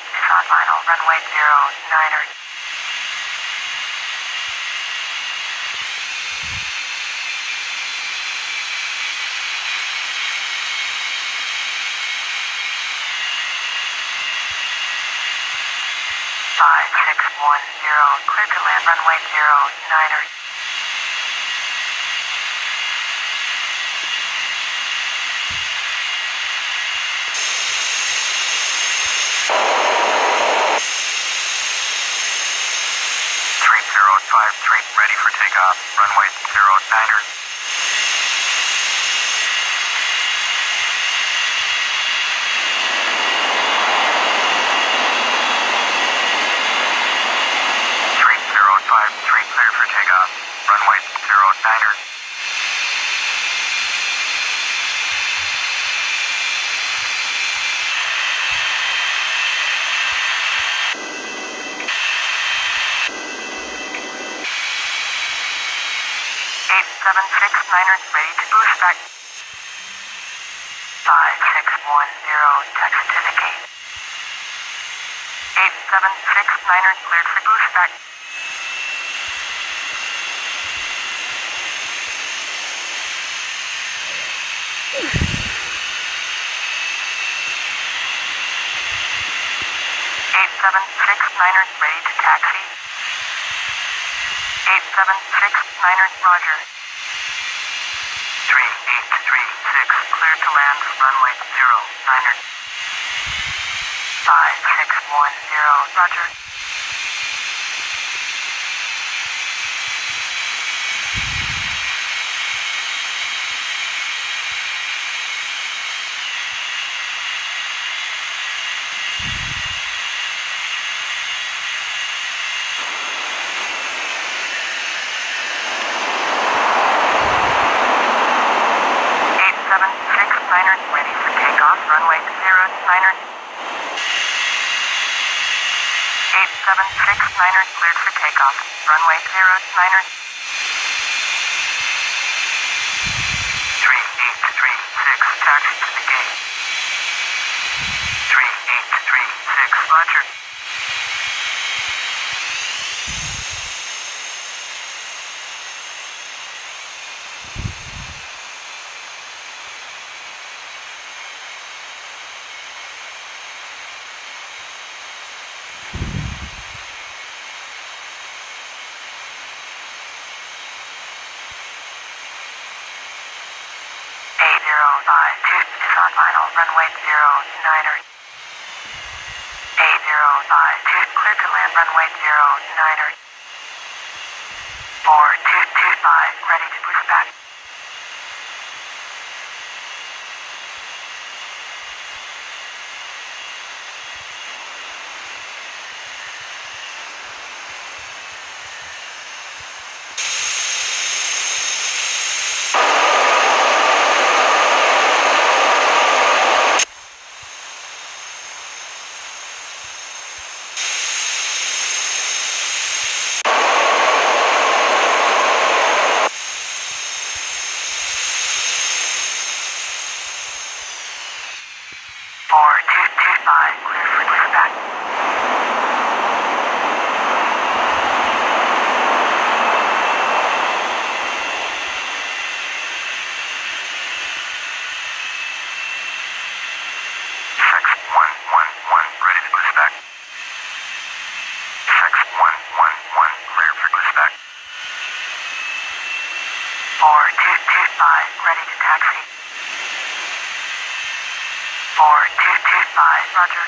Tucson final, runway 09er. 5610, clear to land runway 09er. Ready for takeoff, runway 09er. Clear for takeoff, runway 09er. Seven six niners ready to boost back. 5610, tech certificate. 8769ers cleared for boost back. 8769ers ready to taxi. 8769ers Roger. 3836, clear to land, runway 09er. 5610, Roger. Ready for takeoff, runway 09er. 8769ers cleared for takeoff, runway 09er. 3836, taxi to the gate. 3836, Roger. Tucson final, runway 09er. 8052, clear to land runway 09er. 4225, ready to boost back. Clear for pushback. 6111, ready to pushback. 6111, clear for pushback. 4225, ready to taxi. 4225, Roger.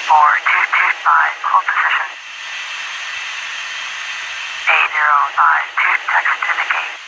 4225, hold position. 8052, tech certificate.